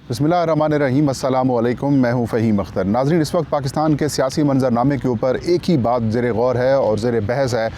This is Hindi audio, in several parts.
बिस्मिल्लाहिर्रहमानिर्रहीम, अस्सलामु अलैकुम। मैं हूँ फ़हीम अख्तर। नाज़रीन, इस वक्त पाकिस्तान के सियासी मंजरनामे के ऊपर एक ही बात ज़ेर गौर है और ज़ेर बहस है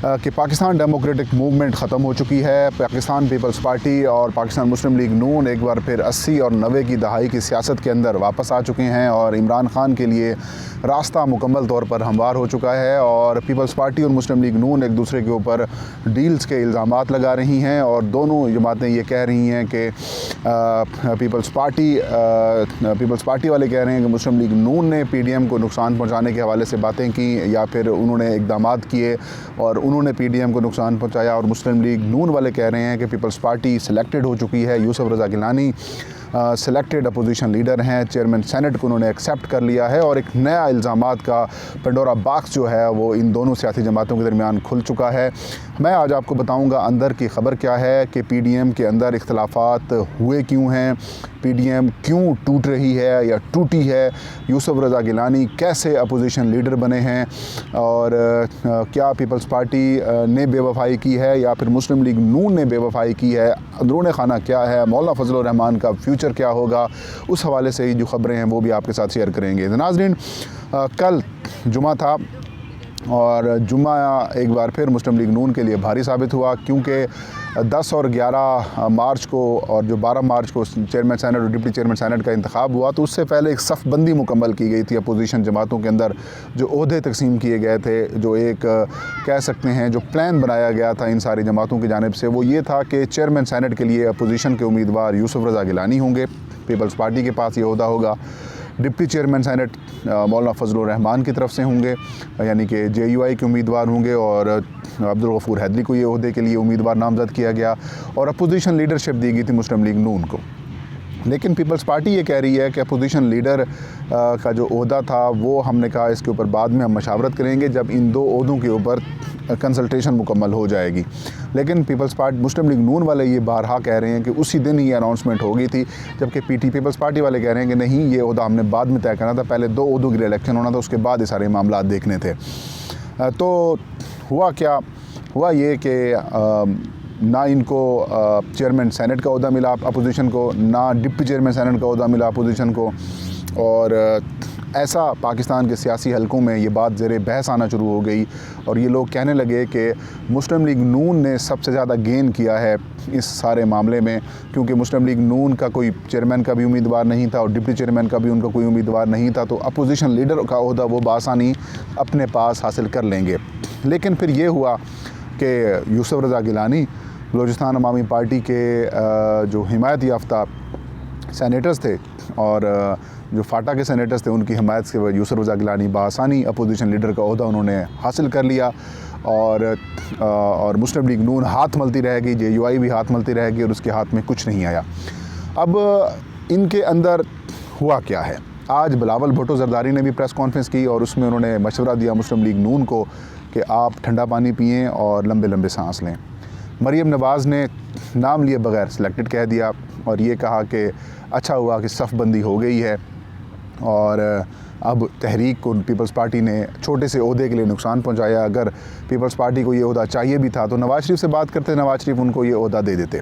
कि पाकिस्तान डेमोक्रेटिक मूवमेंट ख़त्म हो चुकी है। पाकिस्तान पीपल्स पार्टी और पाकिस्तान मुस्लिम लीग नून एक बार फिर 80 और 90 की दहाई की सियासत के अंदर वापस आ चुके हैं और इमरान खान के लिए रास्ता मुकम्मल तौर पर हमवार हो चुका है। और पीपल्स पार्टी और मुस्लिम लीग नून एक दूसरे के ऊपर डील्स के इल्ज़ामात लगा रही हैं और दोनों जमातें ये कह रही हैं कि पीपल्स पार्टी वाले कह रहे हैं कि मुस्लिम लीग नून ने PDM को नुकसान पहुँचाने के हवाले से बातें की या फिर उन्होंने इक़दामात किए और उन्होंने PDM को नुकसान पहुंचाया। और मुस्लिम लीग नून वाले कह रहे हैं कि पीपल्स पार्टी सिलेक्टेड हो चुकी है। यूसुफ रज़ा गिलानी सिलेक्टेड अपोजिशन लीडर हैं, चेयरमैन सेनेट को उन्होंने एक्सेप्ट कर लिया है और एक नया इल्ज़ामात का पेंडोरा बॉक्स जो है वो इन दोनों सियासी जमातों के दरमियान खुल चुका है। मैं आज आपको बताऊंगा अंदर की ख़बर क्या है कि PDM के अंदर इख्तलाफात हुए क्यों हैं, PDM क्यों टूट रही है या टूटी है, यूसुफ रज़ा गिलानी कैसे अपोजिशन लीडर बने हैं और क्या पीपल्स पार्टी ने बेवफाई की है या फिर मुस्लिम लीग नून ने बेवफाई की है, अंदरूनी खाना क्या है, मौलाना फजलुर रहमान का फ्यूचर क्या होगा, उस हवाले से ही जो ख़बरें हैं वो भी आपके साथ शेयर करेंगे। नाज़रीन, कल जुमा था और जुमा एक बार फिर मुस्लिम लीग नून के लिए भारी साबित हुआ क्योंकि 10 और 11 मार्च को और जो 12 मार्च को चेयरमैन सेनेट और डिप्टी चेयरमैन सेनेट का इंतखाब हुआ तो उससे पहले एक सफ़ बंदी मुकम्मल की गई थी अपोजिशन जमातों के अंदर। जो ओहदे तकसीम किए गए थे, जो एक कह सकते हैं जो प्लान बनाया गया था इन सारी जमातों की जानिब से, वो ये था कि चेयरमैन सेनेट के लिए अपोजिशन के उम्मीदवार यूसुफ रज़ा गिलानी होंगे, पीपल्स पार्टी के पास ये ओहदा होगा। डिप्टी चेयरमैन सेनेट मौलाना फजलुर रहमान की तरफ से होंगे, यानी कि JUI के उम्मीदवार होंगे और अब्दुल गफूर हैदरी को ये ओहदे के लिए उम्मीदवार नामज़द किया गया और अपोजिशन लीडरशिप दी गई थी मुस्लिम लीग नून को। लेकिन पीपल्स पार्टी ये कह रही है कि अपोजिशन लीडर का जो ओहदा था वो हमने कहा इसके ऊपर बाद में हम मशावरत करेंगे जब इन दो ओहदों के ऊपर कंसल्टेशन मुकम्मल हो जाएगी। लेकिन पीपल्स पार्टी मुस्लिम लीग नून वाले ये बारहा कह रहे हैं कि उसी दिन ही अनाउंसमेंट हो गई थी, जबकि पीपल्स पार्टी वाले कह रहे हैं कि नहीं, ये ओहदा हमने बाद में तय करना था, पहले दो ओहदों के लिए इलेक्शन होना था, उसके बाद ये सारे मामला देखने थे। तो हुआ क्या, हुआ ये कि ना इनको चेयरमैन सेनेट का ओहदा मिला अपोजिशन को, ना डिप्टी चेयरमैन सेनेट का ओहदा मिला अपोजिशन को और ऐसा पाकिस्तान के सियासी हलकों में ये बात ज़ेरे बहस आना शुरू हो गई और ये लोग कहने लगे कि मुस्लिम लीग नून ने सबसे ज़्यादा गेन किया है इस सारे मामले में, क्योंकि मुस्लिम लीग नून का कोई चेयरमैन का भी उम्मीदवार नहीं था और डिप्टी चेयरमैन का भी उनका कोई उम्मीदवार नहीं था, तो अपोजिशन लीडर का ओहदा वो बासानी अपने पास हासिल कर लेंगे। लेकिन फिर ये हुआ कि यूसुफ रज़ा गिलानी बलूचिस्तान अवामी पार्टी के जो हिमायत याफ्ता सेनेटर्स थे और जो फाटा के सेनेटर्स थे, उनकी हिमायत से यूसुफ रज़ा गिलानी बासानी अपोजिशन लीडर का ओहदा उन्होंने हासिल कर लिया और मुस्लिम लीग नून हाथ मलती रह गई, JUI भी हाथ मलती रह गई और उसके हाथ में कुछ नहीं आया। अब इनके अंदर हुआ क्या है, आज बिलावल भुट्टो ज़रदारी ने भी प्रेस कॉन्फ्रेंस की और उसमें उन्होंने मशवरा दिया मुस्लिम लीग नून को कि आप ठंडा पानी पिएँ और लंबे लंबे सांस लें। मरीम नवाज़ ने नाम लिए बगैर सिलेक्टेड कह दिया और ये कहा कि अच्छा हुआ कि सफ़ बंदी हो गई है और अब तहरीक को पीपल्स पार्टी ने छोटे से ओहदे के लिए नुकसान पहुंचाया। अगर पीपल्स पार्टी को ये ओहदा चाहिए भी था तो नवाज़ शरीफ से बात करते, नवाज़ शरीफ उनको ये ओहदा दे देते।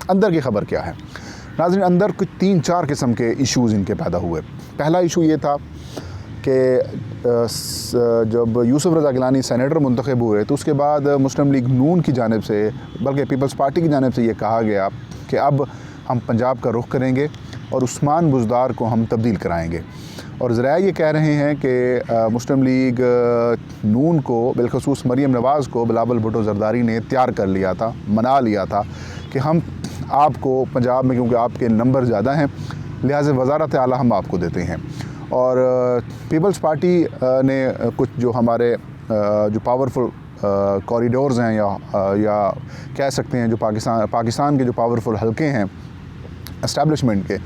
अंदर की ख़बर क्या है नाज़रीन, अंदर कुछ 3-4 किस्म के इशूज़ इनके पैदा हुए। पहला इशू ये था कि जब यूसुफ रज़ा गिलानी सेनेटर मुंतखब हुए तो उसके बाद मुस्लिम लीग नून की जानिब से, बल्कि पीपल्स पार्टी की जानिब से ये कहा गया कि अब हम पंजाब का रुख करेंगे और उस्मान बुज़दार को हम तब्दील कराएंगे। और ज़राए ये कह रहे हैं कि मुस्लिम लीग नून को, बिलखसूस मरीम नवाज़ को बिलावल भुट्टो ज़रदारी ने तैयार कर लिया था, मना लिया था कि हम आपको पंजाब में, क्योंकि आपके नंबर ज़्यादा हैं, लिहाजा वज़ारत आला हम आपको देते हैं। और पीपल्स पार्टी ने कुछ जो हमारे जो पावरफुल कॉरिडोर्स हैं या कह सकते हैं जो पाकिस्तान के जो पावरफुल हलके हैं एस्टेब्लिशमेंट के,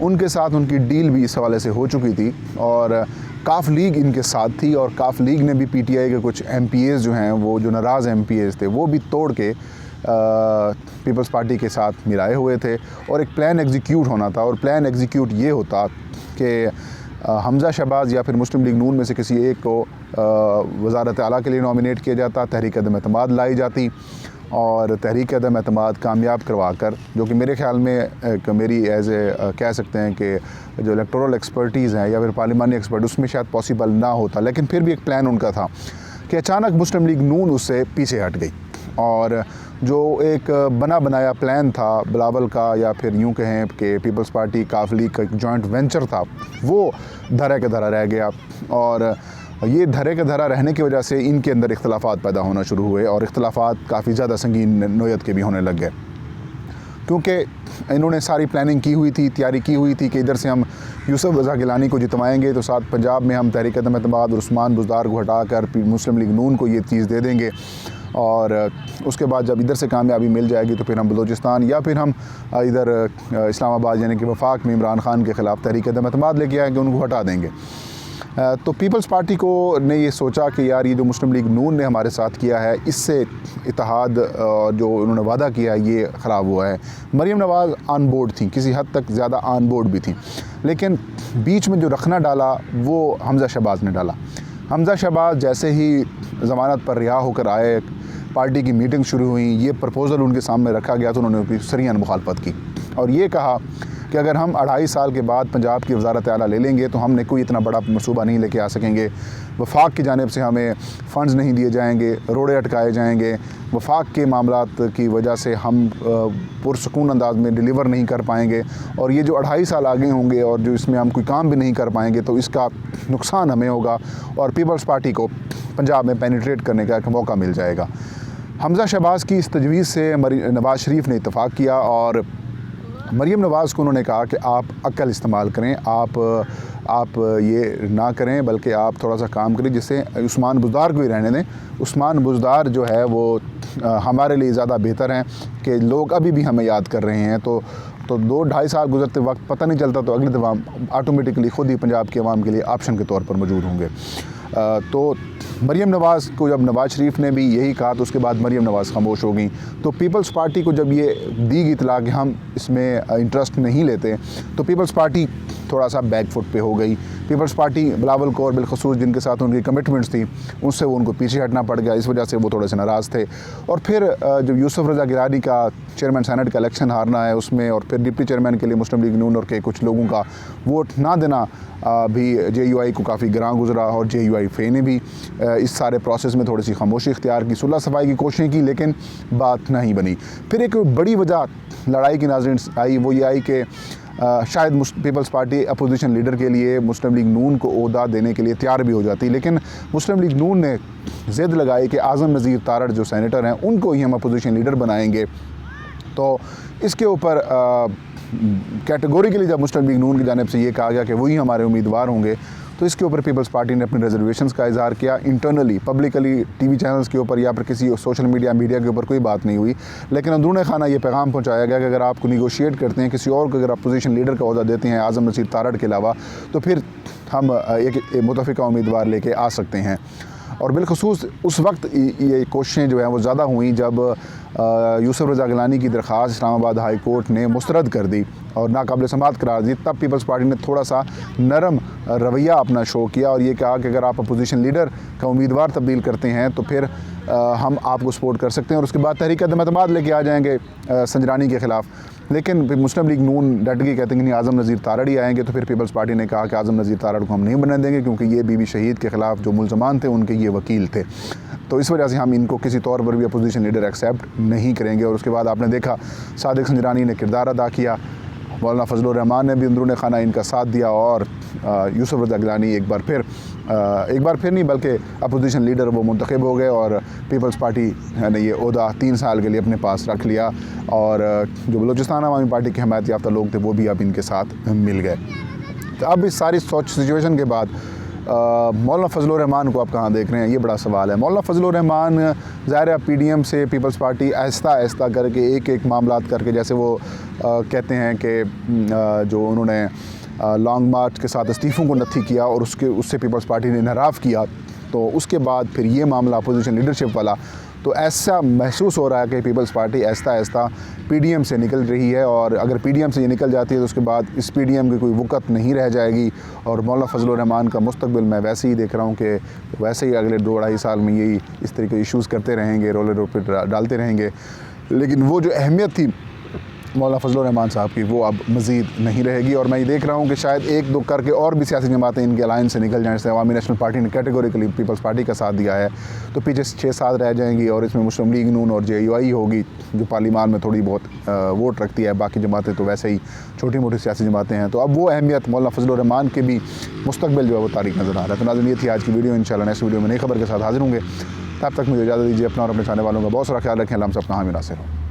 उनके साथ उनकी डील भी इस हवाले से हो चुकी थी और काफ लीग इनके साथ थी और काफ लीग ने भी PTI के कुछ MPAs जो हैं, वो जो नाराज़ MPAs थे, वो भी तोड़ के पीपल्स पार्टी के साथ मिलाए हुए थे और एक प्लान एग्जीक्यूट होना था। और प्लान एग्जीक्यूट ये होता कि हमज़ा शहबाज़ या फिर मुस्लिम लीग नून में से किसी एक को वज़ारत आला के लिए नॉमिनेट किया जाता, तहरीक अदम एतमाद लाई जाती और तहरीक अदम एतमाद कामयाब करवा कर, जो कि मेरे ख़्याल में एक मेरी एज ए कह सकते हैं कि जो इलेक्टोरल एक्सपर्टीज़ हैं या फिर पार्लिमानी एक्सपर्ट, उसमें शायद पॉसिबल ना होता, लेकिन फिर भी एक प्लान उनका था कि अचानक मुस्लिम लीग नून उससे पीछे हट गई और जो एक बना बनाया प्लान था बिलावल का, या फिर यूँ कहें कि पीपल्स पार्टी काफ लीग का एक जॉइंट वेंचर था, वो धरा के धरा रह गया। और ये धरे के धरा रहने की वजह से इनके अंदर इख्तलाफात पैदा होना शुरू हुए और इख्तलाफात काफ़ी ज़्यादा संगीन नोयत के भी होने लग गए, क्योंकि इन्होंने सारी प्लानिंग की हुई थी, तैयारी की हुई थी कि इधर से हम यूसुफ रज़ा गिलानी को जितवाएंगे तो साथ पंजाब में हम तहरीक अदम एतमाद और उस्मान बुज़दार को हटाकर मुस्लिम लीग नून को ये चीज़ दे देंगे, और उसके बाद जब इधर से कामयाबी मिल जाएगी तो फिर हम बलूचिस्तान या फिर हम इधर इस्लामाबाद यानी कि वफाक में इमरान खान के ख़िलाफ़ तहरीक अदम एतमाद लेके आएंगे, उनको हटा देंगे। तो पीपल्स पार्टी को ने ये सोचा कि यार ये जो मुस्लिम लीग नून ने हमारे साथ किया है, इससे इत्तेहाद जो उन्होंने वादा किया है ये ख़राब हुआ है। मरीम नवाज़ ऑन बोर्ड थी, किसी हद तक ज़्यादा ऑन बोर्ड भी थी, लेकिन बीच में जो रखना डाला वो हमज़ा शहबाज ने डाला। हमज़ा शहबाज जैसे ही ज़मानत पर रिहा होकर आए, पार्टी की मीटिंग शुरू हुई, ये प्रपोज़ल उनके सामने रखा गया तो उन्होंने उसकी सरियन मुखालफत की और ये कहा कि अगर हम 2.5 साल के बाद पंजाब की वज़ारत आला ले लेंगे तो हमने कोई इतना बड़ा मनसूबा नहीं लेके आ सकेंगे, वफाक की जानिब से हमें फ़ंड्स नहीं दिए जाएंगे, रोड़े अटकाए जाएंगे, वफाक के मामलात की वजह से हम पुरसकून अंदाज में डिलीवर नहीं कर पाएंगे, और ये जो 2.5 साल आगे होंगे और जो इसमें हम कोई काम भी नहीं कर पाएंगे तो इसका नुकसान हमें होगा और पीपल्स पार्टी को पंजाब में पेनिट्रेट करने का एक मौका मिल जाएगा। हमज़ा शहबाज की इस तजवीज़ से नवाज़ शरीफ ने इत्तफ़ाक़ किया और मरीम नवाज़ को उन्होंने कहा कि आप अक्ल इस्तेमाल करें, आप ये ना करें बल्कि आप थोड़ा सा काम करें जिससे उस्मान बुज़दार को ही रहने दें। उस्मान बुज़दार जो है वो हमारे लिए ज़्यादा बेहतर हैं कि लोग अभी भी हमें याद कर रहे हैं, तो 2-2.5 साल गुजरते वक्त पता नहीं चलता, तो अगले दफ़ा ऑटोमेटिकली ख़ुद ही पंजाब के अवाम के लिए ऑप्शन के तौर पर मौजूद होंगे। तो मरीम नवाज़ को जब नवाज़ शरीफ ने भी यही कहा तो उसके बाद मरीम नवाज़ खामोश हो गई। तो पीपल्स पार्टी को जब ये दी गई इतला कि हम इसमें इंटरेस्ट नहीं लेते, तो पीपल्स पार्टी थोड़ा सा बैक फुट पे हो गई। पीपल्स पार्टी बिलावल को और बिलखसूस जिनके साथ उनकी कमिटमेंट्स थी उससे वो उनको पीछे हटना पड़ गया, इस वजह से वो थोड़े से नाराज़ थे। और फिर जब यूसुफ रज़ा गिलानी का चेयरमैन सेनेट का इलेक्शन हारना है उसमें, और फिर डिप्टी चेयरमैन के लिए मुस्लिम लीग नून और के कुछ लोगों का वोट ना देना भी JUI को काफ़ी ग्रां गुजरा, और JUI फे ने भी इस सारे प्रोसेस में थोड़ी सी खामोशी इख्तियार की, सुलह सफाई की कोशिशें की, लेकिन बात नहीं बनी। फिर एक बड़ी वजह लड़ाई की नाज़रीन आई, वो ये आई कि शायद पीपल्स पार्टी अपोजिशन लीडर के लिए मुस्लिम लीग नून को ओहदा देने के लिए तैयार भी हो जाती, लेकिन मुस्लिम लीग नून ने ज़िद लगाई कि आज़म नज़ीर तारड़ जो सेनेटर हैं उनको ही हम अपोजिशन लीडर बनाएंगे। तो इसके ऊपर कैटेगोरिकली जब मुस्लिम लीग नून की जानिब से ये कहा गया कि वही हमारे उम्मीदवार होंगे, तो इसके ऊपर पीपल्स पार्टी ने अपने रिजर्वेशंस का इज़हार किया। इंटरनली पब्लिकली TV चैनल्स के ऊपर या फिर किसी सोशल मीडिया के ऊपर कोई बात नहीं हुई, लेकिन अंदरून खाना ये पैगाम पहुंचाया गया कि अगर आपको निगोशिएट करते हैं, किसी और को अगर अपोजिशन लीडर का ओहदा देते हैं आज़म नज़ीर तारड़ के अलावा, तो फिर हम एक मुतफ़िका उम्मीदवार लेके आ सकते हैं। और बिलखसूस उस वक्त ये कोशिशें जो हैं वो ज़्यादा हुई जब यूसुफ रज़ा गिलानी की दरख्वास्त इस्लामाबाद हाई कोर्ट ने मुस्तरद कर दी और नाकाबिल समाअत करार दी। तब पीपल्स पार्टी ने थोड़ा सा नरम रवैया अपना शो किया और ये कहा कि अगर आप अपोजिशन लीडर का उम्मीदवार तब्दील करते हैं तो फिर हम आपको सपोर्ट कर सकते हैं, और उसके बाद तहरीक अदम एतमाद लेके आ जाएंगे संजरानी के ख़िलाफ़। लेकिन फिर मुस्लिम लीग नून डट गई, कहते हैं कि नहीं आज़म नज़ीर तारड़ ही आएंगे। तो फिर पीपल्स पार्टी ने कहा कि आज़म नज़ीर तारड़ को हम नहीं बनने देंगे, क्योंकि ये बीबी शहीद के ख़िलाफ़ जो मुलज़मान थे उनके ये वकील थे, तो इस वजह से हम इनको किसी तौर पर भी अपोजिशन लीडर एक्सेप्ट नहीं करेंगे। और उसके बाद आपने देखा सादिक संजरानी ने किरदार अदा किया, मौलाना फजलुर रहमान ने भी अंदरून खाना इनका साथ दिया, और यूसुफ रज़ा गिलानी एक बार फिर नहीं बल्कि अपोजिशन लीडर वो मुंतखब हो गए, और पीपल्स पार्टी ने ये ओहदा 3 साल के लिए अपने पास रख लिया, और जो बलूचिस्तान अवामी पार्टी के हमायत याफ्ता लोग थे वो भी अब इनके साथ मिल गए। तो अब इस सारी सिचुएशन के बाद मौलाना फजलुर रहमान को आप कहाँ देख रहे हैं, ये बड़ा सवाल है। मौलाना फजलुर रहमान ज़ाहिर है PDM से पीपल्स पार्टी आहिस्ता करके एक मामलात करके, जैसे वो कहते हैं कि जो उन्होंने लॉन्ग मार्च के साथ इस्तीफ़ों को नत्थी किया और उससे पीपल्स पार्टी ने इनहराफ किया, तो उसके बाद फिर ये मामला अपोजिशन लीडरशिप वाला, तो ऐसा महसूस हो रहा है कि peoples party Aahista Aahista PDM से निकल रही है, और अगर पीडीएम से ये निकल जाती है तो उसके बाद इस पीडीएम की कोई वक़्त नहीं रह जाएगी। और मौलाना फजलुर रहमान का मुस्तकबिल मैं वैसे ही देख रहा हूँ कि वैसे ही अगले 2-2.5 साल में यही इस तरह के इश्यूज़ करते रहेंगे, रोले रोप डालते रहेंगे। लेकिन वो जो अहमियत थी मौलाना फजलुर रहमान साहब की, वो अब मज़ीद नहीं रहेगी। और मैं ये देख रहा हूँ कि शायद एक दो करके और भी सियासी जमातें इनके अलायंस से निकल जाएँ। जैसे अवामी नेशनल पार्टी ने कैटेगोरिकली पीपल्स पार्टी का साथ दिया है, तो पीछे 6-7 रह जाएंगी, और इसमें मुस्लिम लीग नून और JUI होगी जो पार्लिमान में थोड़ी बहुत वोट रखती है। बाकी जमातें तो वैसे ही छोटी मोटी सियासी जमातें हैं। तो अब वो अहमियत मौलाना फजलुर रहमान के भी मुस्तकबिल जो है वो तारीख नज़र आ रहा है। तो नाज़रीन, ये थी आज की वीडियो। इंशाल्लाह नेक्स्ट वीडियो में नई खबर के साथ हाजिर होंगे। तब तक मुझे इजाज़त दीजिए। अपना और अपने चाहने वालों का बहुत सारा ख्याल रखें। अल्लाह हम सब कहाँ भी नासिर हो।